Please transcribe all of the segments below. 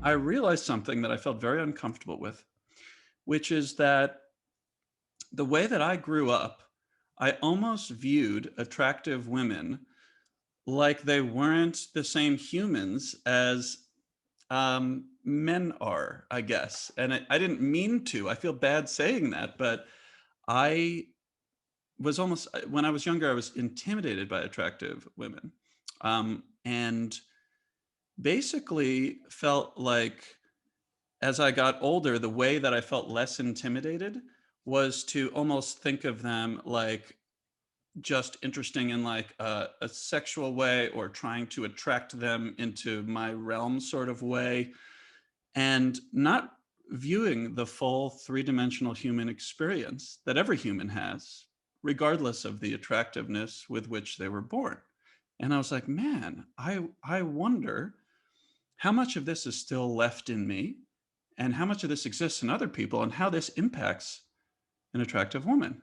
I realized something that I felt very uncomfortable with, which is that the way that I grew up, I almost viewed attractive women like they weren't the same humans as men are, I guess. And I didn't mean to. I feel bad saying that, but I was almost, when I was younger, I was intimidated by attractive women. And basically felt like as I got older, the way that I felt less intimidated was to almost think of them like just interesting in like a sexual way or trying to attract them into my realm sort of way and not viewing the full three-dimensional human experience that every human has, regardless of the attractiveness with which they were born. And I was like, man, I wonder how much of this is still left in me and how much of this exists in other people and how this impacts an attractive woman,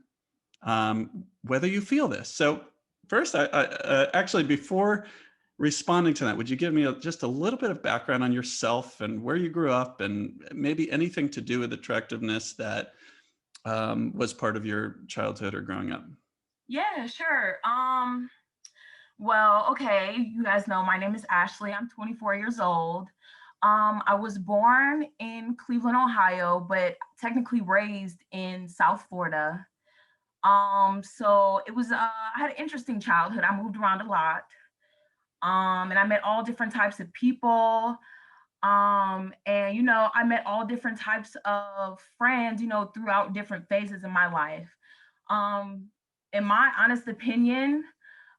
whether you feel this. So first, actually, before responding to that, would you give me just a little bit of background on yourself and where you grew up and maybe anything to do with attractiveness that was part of your childhood or growing up? Yeah, sure. Well, okay, you guys know my name is Ashley. I'm 24 years old. I was born in Cleveland, Ohio, but technically raised in South Florida. So it was I had an interesting childhood. I moved around a lot. And I met all different types of people. And I met all different types of friends, throughout different phases in my life. Um, in my honest opinion,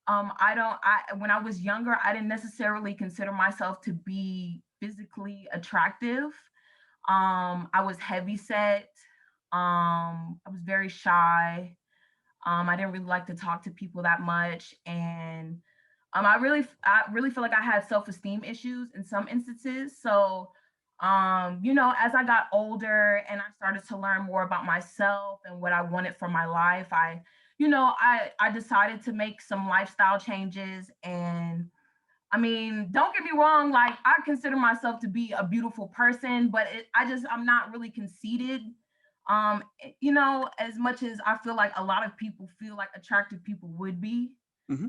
I don't I when I was younger, I didn't necessarily consider myself to be physically attractive. I was heavy set. I was very shy. I didn't really like to talk to people that much, and I really feel like I had self-esteem issues in some instances. So, as I got older and I started to learn more about myself and what I wanted for my life, I decided to make some lifestyle changes. And I mean, don't get me wrong, like I consider myself to be a beautiful person, but I'm not really conceited. As much as I feel like a lot of people feel like attractive people would be. Hmm.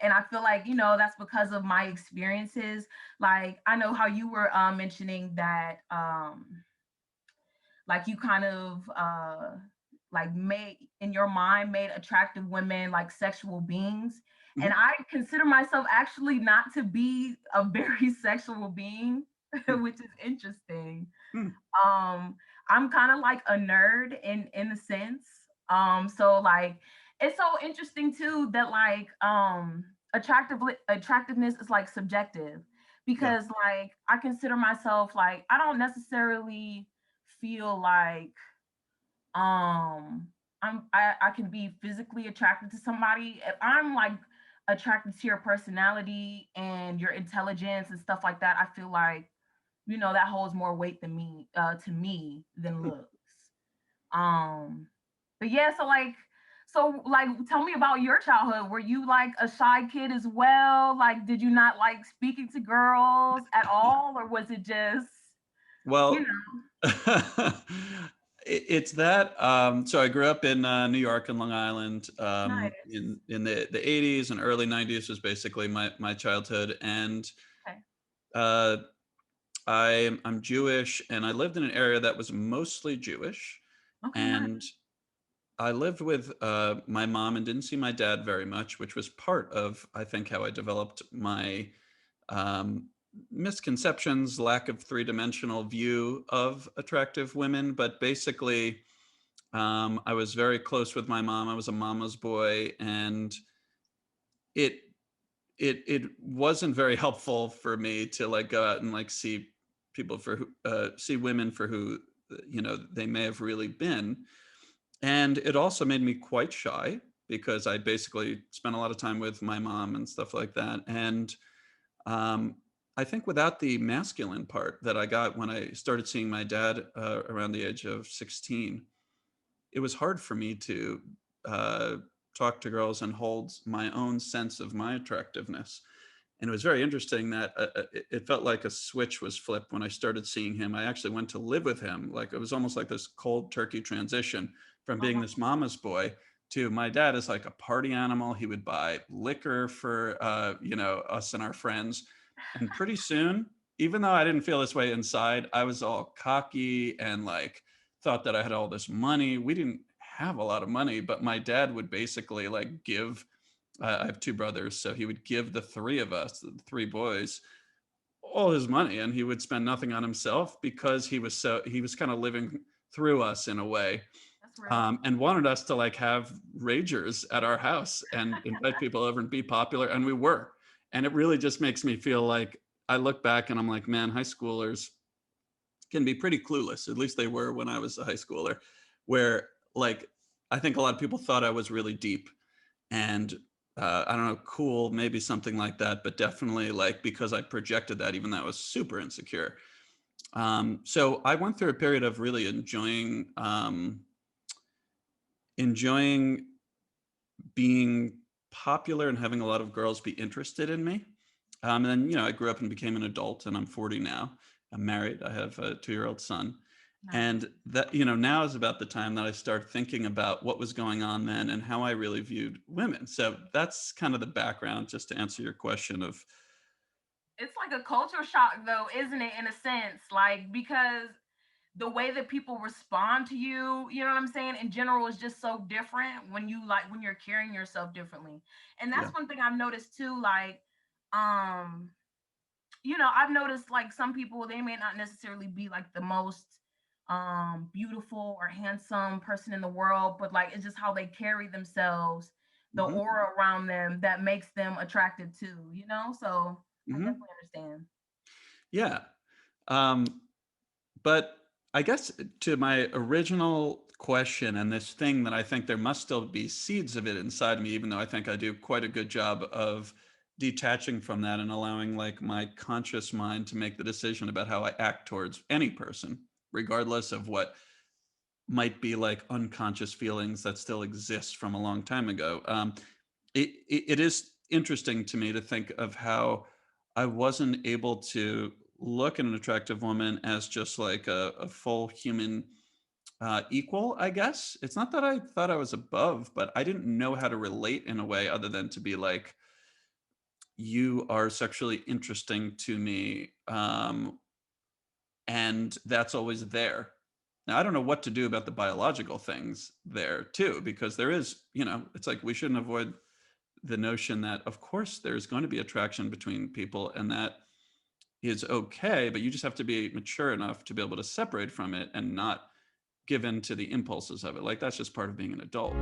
And I feel like, that's because of my experiences. Like I know how you were mentioning that like you kind of like made in your mind made attractive women like sexual beings. And Hmm. I consider myself actually not to be a very sexual being, which is interesting. Hmm. um I'm kind of like a nerd in a sense. So like it's so interesting too that like attractiveness is like subjective, Yeah. because like I consider myself like I don't necessarily feel like I can be physically attracted to somebody. If I'm like attracted to your personality and your intelligence and stuff like that, I feel like that holds more weight than me to me than Hmm. looks. Um but yeah, so like tell me about your childhood. Were you like a shy kid as well? Like did you not like speaking to girls at all, or was it just, you Well, know, it's that. So I grew up in New York and Long Island nice. in the 80s and early 90s was basically my childhood. And Okay. uh, I'm Jewish, and I lived in an area that was mostly Jewish. Okay, nice. And I lived with my mom and didn't see my dad very much, which was part of, I think, how I developed my um, misconceptions, lack of three-dimensional view of attractive women. But basically, I was very close with my mom. I was a mama's boy, and it it wasn't very helpful for me to like go out and like see people for who see women for who they may have really been. And it also made me quite shy because I basically spent a lot of time with my mom and stuff like that. And um, I think without the masculine part that I got when I started seeing my dad around the age of 16, it was hard for me to uh, talk to girls and hold my own sense of my attractiveness. And it was very interesting that it felt like a switch was flipped when I started seeing him. I actually went to live with him. Like it was almost like this cold turkey transition from being this Uh-huh. mama's boy to my dad is like a party animal. He would buy liquor for us and our friends. And pretty soon, even though I didn't feel this way inside, I was all cocky and like thought that I had all this money. We didn't have a lot of money, but my dad would basically like give I have 2 brothers, so he would give the 3 of us, the 3 boys, all his money, and he would spend nothing on himself because he was kinda living through us in a way, That's real. and wanted us to, like, have ragers at our house and invite people over and be popular, and we were, and it really just makes me feel like I look back and I'm like, "Man, high schoolers can be pretty clueless," at least they were when I was a high schooler, where, like, I think a lot of people thought I was really deep and I don't know, cool, maybe something like that, but definitely like because I projected that, even though I was super insecure. So I went through a period of really enjoying being popular and having a lot of girls be interested in me. And then, I grew up and became an adult, and I'm 40 now. I'm married. I have a 2-year-old son. Nice. And that, now is about the time that I start thinking about what was going on then and how I really viewed women. So that's kind of the background, just to answer your question of, It's like a culture shock though, isn't it, in a sense? Like, because the way that people respond to you, you know what I'm saying, in general is just so different when when you're carrying yourself differently. And yeah. that's one thing I've noticed too, like, um, I've noticed like some people, they may not necessarily be like the most beautiful or handsome person in the world, but like it's just how they carry themselves, the Hmm. aura around them that makes them attractive too. So I Hmm. definitely understand. Yeah. Um, but I guess to my original question and this thing that I think there must still be seeds of it inside me, even though I think I do quite a good job of detaching from that and allowing like my conscious mind to make the decision about how I act towards any person, regardless of what might be like unconscious feelings that still exist from a long time ago. It is interesting to me to think of how I wasn't able to look at an attractive woman as just like a full human equal, I guess. It's not that I thought I was above, but I didn't know how to relate in a way other than to be like, you are sexually interesting to me. And that's always there. Now, I don't know what to do about the biological things there too, because there is, it's like we shouldn't avoid the notion that, of course, there's going to be attraction between people and that is okay, but you just have to be mature enough to be able to separate from it and not give in to the impulses of it. Like that's just part of being an adult.